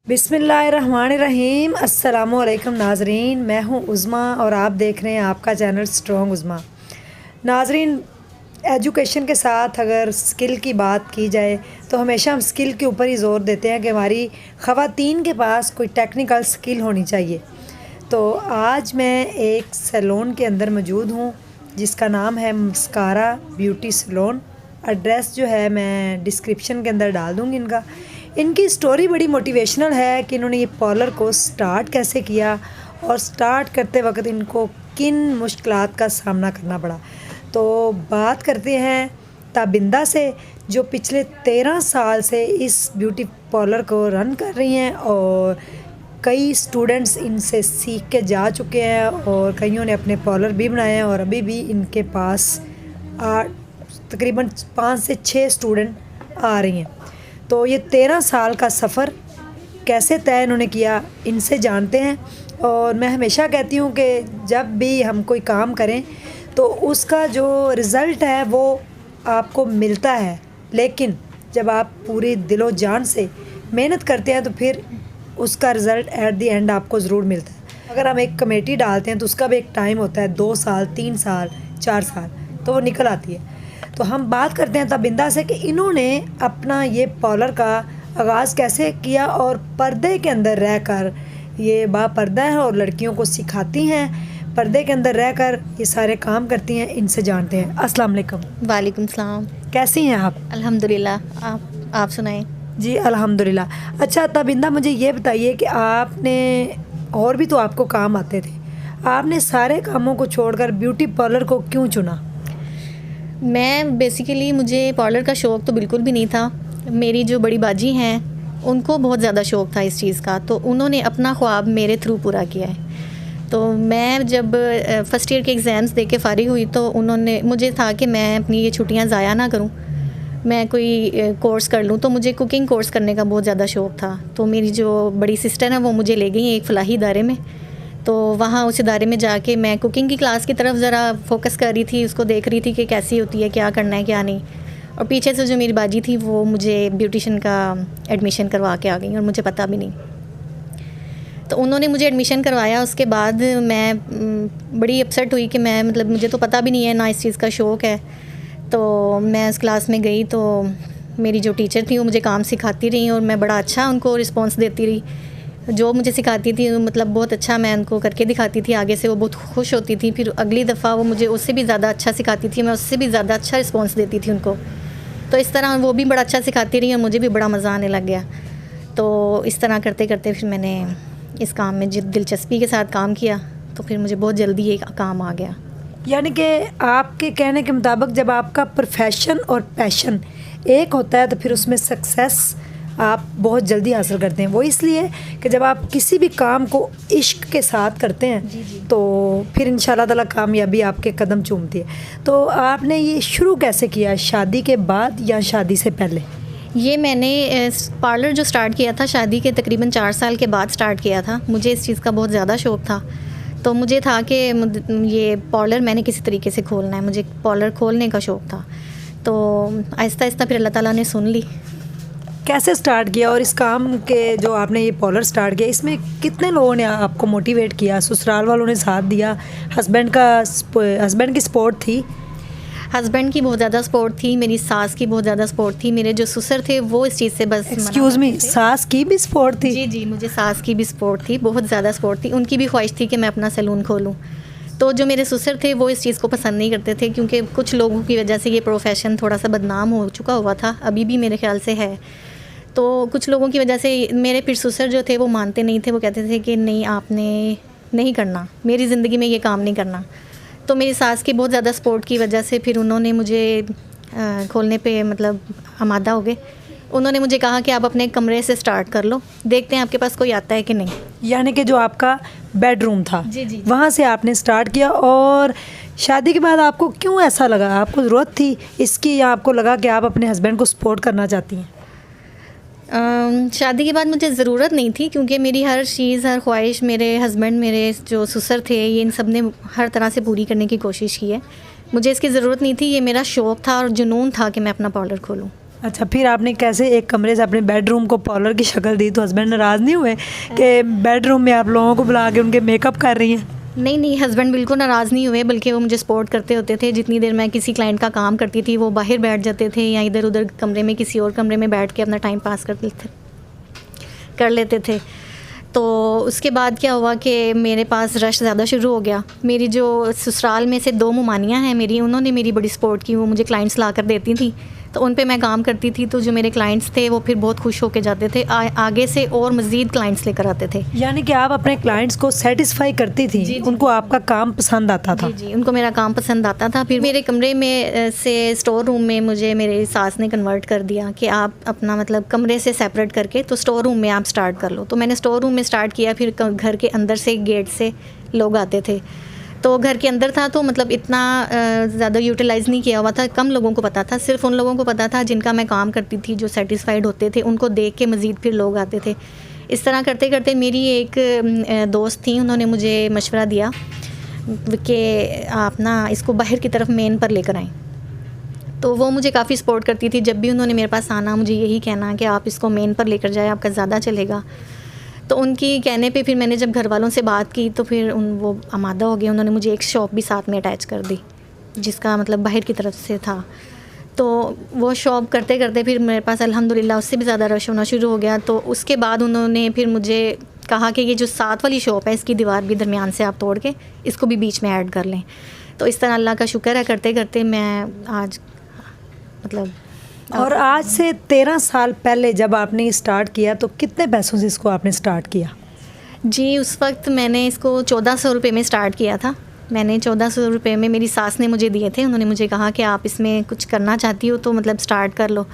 बिस्मिल्लाहिर्रहमानिर्रहीम। अस्सलामुअलैकुम नाजरीन, मैं हूँ उज़्मा और आप देख रहे हैं आपका चैनल स्ट्रॉन्ग उज़्मा। नाजरीन, एजुकेशन के साथ अगर स्किल की बात की जाए तो हमेशा हम स्किल के ऊपर ही ज़ोर देते हैं कि हमारी ख़वातीन के पास कोई टेक्निकल स्किल होनी चाहिए। तो आज मैं एक सैलून के अंदर मौजूद हूँ जिसका नाम है मस्कारा ब्यूटी सैलून। एड्रेस जो है मैं डिस्क्रिप्शन के अंदर डाल दूँगी इनका। इनकी स्टोरी बड़ी मोटिवेशनल है कि इन्होंने ये पार्लर को स्टार्ट कैसे किया और स्टार्ट करते वक्त इनको किन मुश्किलात का सामना करना पड़ा। तो बात करते हैं ताबिंदा से, जो पिछले 13 साल से इस ब्यूटी पार्लर को रन कर रही हैं और कई स्टूडेंट्स इनसे सीख के जा चुके हैं और कईयों ने अपने पार्लर भी बनाए हैं और अभी भी इनके पास तकरीबन 5 से 6 स्टूडेंट आ रही हैं। तो ये 13 साल का सफ़र कैसे तय इन्होंने किया, इनसे जानते हैं। और मैं हमेशा कहती हूँ कि जब भी हम कोई काम करें तो उसका जो रिज़ल्ट है वो आपको मिलता है, लेकिन जब आप पूरी दिलो जान से मेहनत करते हैं तो फिर उसका रिज़ल्ट एट द एंड आपको ज़रूर मिलता है। अगर हम एक कमेटी डालते हैं तो उसका भी एक टाइम होता है, 2 साल, 3 साल, 4 साल, तो वो निकल आती है। तो हम बात करते हैं ताबिंदा से कि इन्होंने अपना ये पार्लर का आगाज़ कैसे किया और पर्दे के अंदर रहकर, ये बापर्दा है और लड़कियों को सिखाती हैं, पर्दे के अंदर रहकर ये सारे काम करती हैं। इनसे जानते हैं। अस्सलाम वालेकुम। वालेकुम सलाम। कैसी हैं आप? अल्हम्दुलिल्लाह। आप सुनाएं। जी अल्हम्दुलिल्लाह। अच्छा ताबिंदा, मुझे ये बताइए कि आपने, और भी तो आपको काम आते थे, आपने सारे कामों को छोड़कर ब्यूटी पार्लर को क्यों चुना? मैं बेसिकली, मुझे पार्लर का शौक़ तो बिल्कुल भी नहीं था। मेरी जो बड़ी बाजी हैं उनको बहुत ज़्यादा शौक़ था इस चीज़ का, तो उन्होंने अपना ख्वाब मेरे थ्रू पूरा किया है। तो मैं जब फ़र्स्ट ईयर के एग्ज़ाम्स दे के फ़ारिग हुई तो उन्होंने, मुझे था कि मैं अपनी ये छुट्टियां ज़ाया ना करूं, मैं कोई कोर्स कर लूं। तो मुझे कुकिंग कोर्स करने का बहुत ज़्यादा शौक़ था। तो मेरी जो बड़ी सिस्टर है वो मुझे ले गई एक फ़लाही इदारे में। तो वहाँ उस इदारे में जाके मैं कुकिंग की क्लास की तरफ ज़रा फोकस कर रही थी, उसको देख रही थी कि कैसी होती है, क्या करना है क्या नहीं। और पीछे से जो मेरी बाजी थी वो मुझे ब्यूटिशन का एडमिशन करवा के आ गई और मुझे पता भी नहीं। तो उन्होंने मुझे एडमिशन करवाया। उसके बाद मैं बड़ी अपसेट हुई कि मैं, मतलब मुझे तो पता भी नहीं है, ना इस चीज़ का शौक़ है। तो मैं उस क्लास में गई तो मेरी जो टीचर थी वो मुझे काम सिखाती रही और मैं बड़ा अच्छा उनको रिस्पॉन्स देती रही। जो मुझे सिखाती थी मतलब बहुत अच्छा मैं उनको करके दिखाती थी, आगे से वो बहुत खुश होती थी। फिर अगली दफ़ा वो मुझे उससे भी ज़्यादा अच्छा सिखाती थी, मैं उससे भी ज़्यादा अच्छा रिस्पॉन्स देती थी उनको। तो इस तरह वो भी बड़ा अच्छा सिखाती रही और मुझे भी बड़ा मज़ा आने लग गया। तो इस तरह करते करते फिर मैंने इस काम में दिलचस्पी के साथ काम किया, तो फिर मुझे बहुत जल्दी ये काम आ गया। यानी कि आपके कहने के मुताबिक जब आपका प्रोफेशन और पैशन एक होता है तो फिर उसमें सक्सेस आप बहुत जल्दी हासिल करते हैं। वो इसलिए कि जब आप किसी भी काम को इश्क के साथ करते हैं तो फिर इंशाल्लाह ताला कामयाबी आपके कदम चूमती है। तो आपने ये शुरू कैसे किया, शादी के बाद या शादी से पहले? ये मैंने पार्लर जो स्टार्ट किया था शादी के तकरीबन 4 साल के बाद स्टार्ट किया था। मुझे इस चीज़ का बहुत ज़्यादा शौक़ था। तो मुझे था कि ये पार्लर मैंने किसी तरीके से खोलना है, मुझे पार्लर खोलने का शौक़ था। तो आहिस्ता आहिस्ता फिर अल्लाह ताला ने सुन ली। कैसे स्टार्ट किया और इस काम के जो आपने ये पार्लर स्टार्ट किया, इसमें कितने लोगों ने आपको मोटिवेट किया? ससुराल वालों ने साथ दिया, हस्बैंड की सपोर्ट थी? हस्बैंड की बहुत ज़्यादा सपोर्ट थी, मेरी सास की बहुत ज़्यादा सपोर्ट थी, मेरे जो ससुर थे वो इस चीज़ से बस एक्सक्यूज़ मी, सास की भी सपोर्ट थी? जी, मुझे सास की भी सपोर्ट थी, बहुत ज़्यादा सपोर्ट थी। उनकी भी ख्वाहिश थी कि मैं अपना सैलून खोलूँ। तो जो मेरे ससुर थे वो इस चीज़ को पसंद नहीं करते थे, क्योंकि कुछ लोगों की वजह से ये प्रोफेशन थोड़ा सा बदनाम हो चुका हुआ था, अभी भी मेरे ख्याल से है। तो कुछ लोगों की वजह से मेरे फिर ससुर जो थे वो मानते नहीं थे, वो कहते थे कि नहीं, आपने नहीं करना, मेरी ज़िंदगी में ये काम नहीं करना। तो मेरी सास की बहुत ज़्यादा सपोर्ट की वजह से फिर उन्होंने मुझे खोलने पे मतलब आमादा हो गए। उन्होंने मुझे कहा कि आप अपने कमरे से स्टार्ट कर लो, देखते हैं आपके पास कोई आता है कि नहीं। यानी कि जो आपका बेडरूम था, जी। वहाँ से आपने स्टार्ट किया। और शादी के बाद आपको क्यों ऐसा लगा, आपको ज़रूरत थी इसकी या आपको लगा कि आप अपने हस्बैंड को सपोर्ट करना चाहती हैं? शादी के बाद मुझे ज़रूरत नहीं थी, क्योंकि मेरी हर चीज़, हर ख्वाहिश मेरे हस्बैंड, मेरे जो ससुर थे, ये इन सब ने हर तरह से पूरी करने की कोशिश की है। मुझे इसकी ज़रूरत नहीं थी, ये मेरा शौक़ था और जुनून था कि मैं अपना पार्लर खोलूँ। अच्छा, फिर आपने कैसे एक कमरे से अपने बेडरूम को पार्लर की शक्ल दी? तो हस्बैंड नाराज़ नहीं हुए कि बेडरूम में आप लोगों को बुला के उनके मेकअप कर रही हैं? नहीं नहीं, हस्बैंड बिल्कुल नाराज़ नहीं हुए, बल्कि वो मुझे सपोर्ट करते होते थे। जितनी देर मैं किसी क्लाइंट का काम करती थी वो बाहर बैठ जाते थे या इधर उधर कमरे में किसी और कमरे में बैठ के अपना टाइम पास कर लेते थे। तो उसके बाद क्या हुआ कि मेरे पास रश ज़्यादा शुरू हो गया। मेरी जो ससुराल में से 2 मुमानियाँ हैं मेरी, उन्होंने मेरी बड़ी सपोर्ट की। वो मुझे क्लाइंट्स ला कर देती थी, तो उन पे मैं काम करती थी। तो जो मेरे क्लाइंट्स थे वो फिर बहुत खुश होकर जाते थे, आगे से और मज़ीद क्लाइंट्स लेकर आते थे। यानी कि आप अपने क्लाइंट्स को सेटिस्फाई करती थी? जी, जी। उनको आपका काम पसंद आता था? जी जी, उनको मेरा काम पसंद आता था। फिर मेरे कमरे में से स्टोर रूम में मुझे मेरी सास ने कन्वर्ट कर दिया कि आप अपना मतलब कमरे से सेपरेट करके तो स्टोर रूम में आप स्टार्ट कर लो। तो मैंने स्टोर रूम में स्टार्ट किया। फिर घर के अंदर से गेट से लोग आते थे, तो घर के अंदर था तो मतलब इतना ज़्यादा यूटिलाइज़ नहीं किया हुआ था, कम लोगों को पता था। सिर्फ उन लोगों को पता था जिनका मैं काम करती थी, जो सेटिस्फाइड होते थे, उनको देख के मज़ीद फिर लोग आते थे। इस तरह करते करते मेरी एक दोस्त थी, उन्होंने मुझे मशवरा दिया कि आप ना इसको बाहर की तरफ मेन पर लेकर आएँ। तो वो मुझे काफ़ी सपोर्ट करती थी। जब भी उन्होंने मेरे पास आना मुझे यही कहना कि आप इसको मेन पर लेकर जाए, आपका ज़्यादा चलेगा। तो उनकी कहने पे फिर मैंने जब घर वालों से बात की तो फिर वो आमादा हो गए। उन्होंने मुझे एक शॉप भी साथ में अटैच कर दी, जिसका मतलब बाहर की तरफ से था। तो वो शॉप करते करते फिर मेरे पास अल्हम्दुलिल्लाह उससे भी ज़्यादा रश होना शुरू हो गया। तो उसके बाद उन्होंने फिर मुझे कहा कि ये जो साथ वाली शॉप है इसकी दीवार भी दरमियान से आप तोड़ के इसको भी बीच में ऐड कर लें। तो इस तरह अल्लाह का शुक्र है, करते करते मैं आज मतलब। और आज से 13 साल पहले जब आपने स्टार्ट किया तो कितने पैसों से इसको आपने स्टार्ट किया? जी, उस वक्त मैंने इसको 1400 रुपये में स्टार्ट किया था। मैंने 1400 रुपये में मेरी सास ने मुझे दिए थे। उन्होंने मुझे कहा कि आप इसमें कुछ करना चाहती हो तो मतलब स्टार्ट कर लो।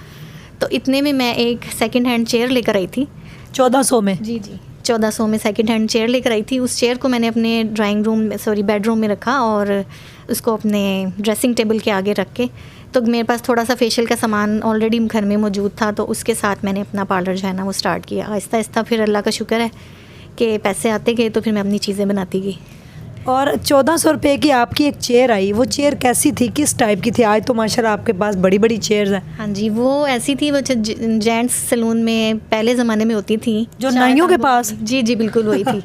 तो इतने में मैं एक सेकंड हैंड चेयर लेकर आई थी। 1400 में? जी जी, 1400 में सेकंड हैंड चेयर लेकर आई थी। उस चेयर को मैंने अपने बेडरूम में रखा और उसको अपने ड्रेसिंग टेबल के आगे रख के, तो मेरे पास थोड़ा सा फेशियल का सामान ऑलरेडी घर में मौजूद था, तो उसके साथ मैंने अपना पार्लर जो है ना वो स्टार्ट किया। आहिस्ता आहिस्ता फिर अल्लाह का शुक्र है कि पैसे आते गए तो फिर मैं अपनी चीज़ें बनाती गई। और 1400 रुपये की आपकी एक चेयर आई, वो चेयर कैसी थी, किस टाइप की थी? आज तो माशाल्लाह आपके पास बड़ी बड़ी चेयर्स हैं। हाँ जी, वो ऐसी थी वो जेंट्स सैलून में पहले ज़माने में होती थी, जो नाइयों के पास? जी जी बिल्कुल वही थी।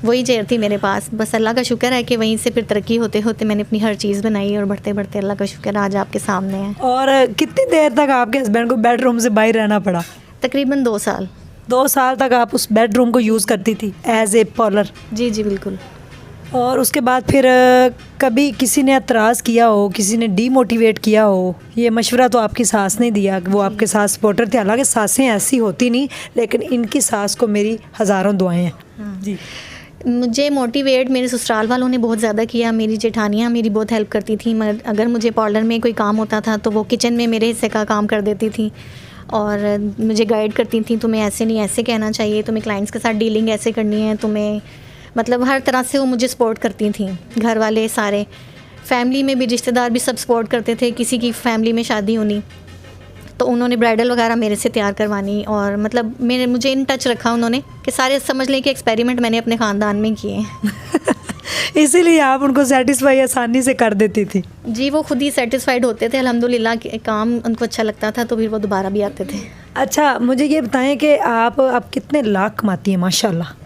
वही चेयर थी मेरे पास। बस अल्लाह का शुक्र है कि वहीं से फिर तरक्की होते होते मैंने अपनी हर चीज़ बनाई और बढ़ते बढ़ते अल्लाह का शुक्र आज आपके सामने है। और कितनी देर तक आपके हस्बैंड को बेडरूम से बाहर रहना पड़ा? तकरीबन 2 साल। 2 साल तक आप उस बेडरूम को यूज़ करती थी एज ए पार्लर? जी जी बिल्कुल। और उसके बाद फिर कभी किसी ने एतराज़ किया हो, किसी ने डीमोटिवेट किया हो? ये मशवरा तो आपकी सास ने दिया, वो आपके साथ सपोर्टर थे। हालांकि सासें ऐसी होती नहीं, लेकिन इनकी सास को मेरी हज़ारों दुआएं हैं। जी, मुझे मोटिवेट मेरे ससुराल वालों ने बहुत ज़्यादा किया। मेरी जेठानियाँ मेरी बहुत हेल्प करती थी। मगर अगर मुझे पार्लर में कोई काम होता था तो वो किचन में मेरे हिस्से का काम कर देती थी और मुझे गाइड करती थी, तुम्हें ऐसे नहीं ऐसे कहना चाहिए, तुम्हें क्लाइंट्स के साथ डीलिंग ऐसे करनी है, तुम्हें मतलब हर तरह से वो मुझे सपोर्ट करती थी। घर वाले सारे, फैमिली में भी रिश्तेदार भी सब सपोर्ट करते थे। किसी की फैमिली में शादी होनी तो उन्होंने ब्राइडल वगैरह मेरे से तैयार करवानी और मतलब मुझे इन टच रखा उन्होंने कि सारे समझ लें कि एक्सपेरिमेंट मैंने अपने ख़ानदान में किए हैं। इसीलिए आप उनको सेटिस्फाई आसानी से कर देती थी? जी, वो खुद ही सेटिस्फाइड होते थे अल्हम्दुलिल्लाह। काम उनको अच्छा लगता था तो फिर वो दोबारा भी आते थे। अच्छा, मुझे ये बताएं कि आप कितने लाख कमाती हैं? माशाल्लाह।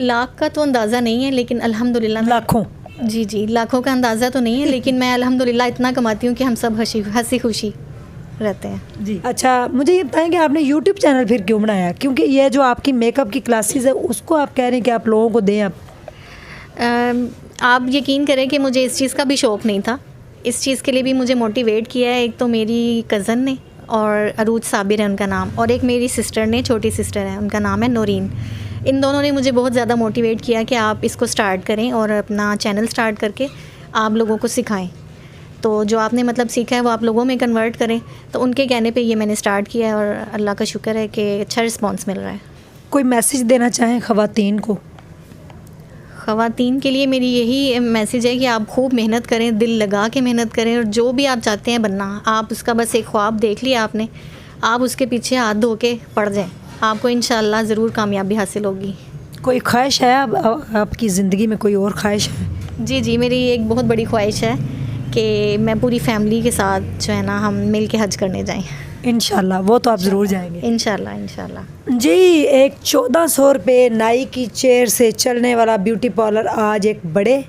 लाख का तो अंदाज़ा नहीं है, लेकिन अल्हम्दुलिल्लाह। लाखों? जी जी, लाखों का अंदाज़ा तो नहीं है, लेकिन मैं अल्हम्दुलिल्लाह इतना कमाती हूँ कि हम सब हंसी खुशी रहते हैं। जी। अच्छा, मुझे ये बताएं कि आपने यूट्यूब चैनल फिर क्यों बनाया? क्योंकि ये जो आपकी मेकअप की क्लासेस है उसको आप कह रहे हैं कि आप लोगों को दें। आप यकीन करें कि मुझे इस चीज़ का भी शौक़ नहीं था। इस चीज़ के लिए भी मुझे मोटिवेट किया है एक तो मेरी कज़न ने, और अरूज साबिर है उनका नाम, और एक मेरी सिस्टर ने, छोटी सिस्टर है, उनका नाम है नूरीन। इन दोनों ने मुझे बहुत ज़्यादा मोटिवेट किया कि आप इसको स्टार्ट करें और अपना चैनल स्टार्ट करके आप लोगों को सिखाएं। तो जो आपने मतलब सीखा है वो आप लोगों में कन्वर्ट करें। तो उनके कहने पे ये मैंने स्टार्ट किया है और अल्लाह का शुक्र है कि अच्छा रिस्पांस मिल रहा है। कोई मैसेज देना चाहें ख़वातीन को? ख़वातीन के लिए मेरी यही मैसेज है कि आप खूब मेहनत करें, दिल लगा के मेहनत करें, और जो भी आप चाहते हैं बनना, आप उसका बस एक ख्वाब देख लिया आपने, आप उसके पीछे हाथ धो के पड़ जाएं, आपको इंशाल्लाह ज़रूर कामयाबी हासिल होगी। कोई ख्वाहिश है आपकी ज़िंदगी में, कोई और ख्वाहिश है? जी जी, मेरी एक बहुत बड़ी ख्वाहिश है कि मैं पूरी फैमिली के साथ जो है ना हम मिल के हज करने जाएं। इंशाल्लाह वो तो आप ज़रूर जाएंगे। इंशाल्लाह इंशाल्लाह। जी, एक 1400 रुपये नाई की चेयर से चलने वाला ब्यूटी पार्लर आज एक बड़े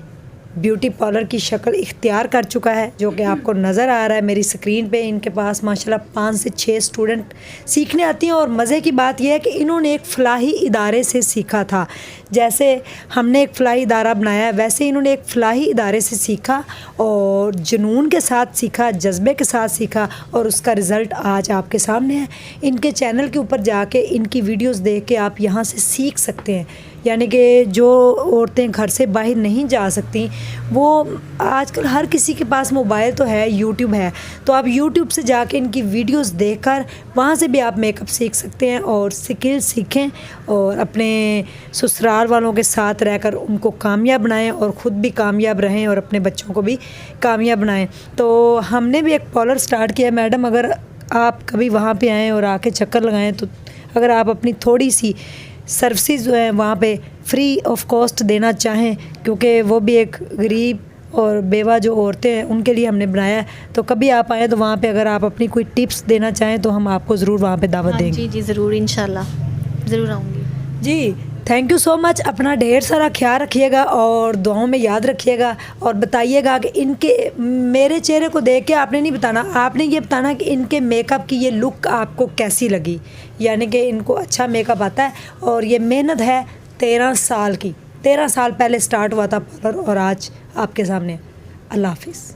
ब्यूटी पार्लर की शक्ल इख्तियार कर चुका है, जो कि आपको नज़र आ रहा है मेरी स्क्रीन पे। इनके पास माशाल्लाह 5 से 6 स्टूडेंट सीखने आती हैं और मज़े की बात यह है कि इन्होंने एक फ़लाही इदारे से सीखा था। जैसे हमने एक फ़लाही इदारा बनाया है, वैसे इन्होंने एक फ़लाही इदारे से सीखा और जुनून के साथ सीखा, जज्बे के साथ सीखा और उसका रिज़ल्ट आज आपके सामने है। इनके चैनल के ऊपर जाके इनकी वीडियोस देख के आप यहाँ से सीख सकते हैं। यानी कि जो औरतें घर से बाहर नहीं जा सकती, वो आजकल हर किसी के पास मोबाइल तो है, यूट्यूब है, तो आप यूट्यूब से जाके इनकी वीडियोस देखकर वहाँ से भी आप मेकअप सीख सकते हैं और स्किल सीखें और अपने ससुराल वालों के साथ रहकर उनको कामयाब बनाएं और ख़ुद भी कामयाब रहें और अपने बच्चों को भी कामयाब बनाएं। तो हमने भी एक पार्लर स्टार्ट किया है मैडम, अगर आप कभी वहाँ पे आएँ और आके चक्कर लगाएं तो अगर आप अपनी थोड़ी सी सर्विसेज जो है वहाँ पे फ्री ऑफ कॉस्ट देना चाहें, क्योंकि वो भी एक गरीब और बेवा जो औरतें हैं उनके लिए हमने बनाया है, तो कभी आप आएँ तो वहाँ पे अगर आप अपनी कोई टिप्स देना चाहें तो हम आपको ज़रूर वहाँ पे दावत देंगे। जी जी ज़रूर, इंशाल्लाह ज़रूर आऊँगी। जी, थैंक यू सो मच। अपना ढेर सारा ख्याल रखिएगा और दुआओं में याद रखिएगा और बताइएगा कि इनके मेरे चेहरे को देख के आपने नहीं बताना, आपने ये बताना कि इनके मेकअप की ये लुक आपको कैसी लगी। यानी कि इनको अच्छा मेकअप आता है और ये मेहनत है 13 साल की। 13 साल पहले स्टार्ट हुआ था पार्लर और आज आपके सामने। अल्लाह हाफिज़।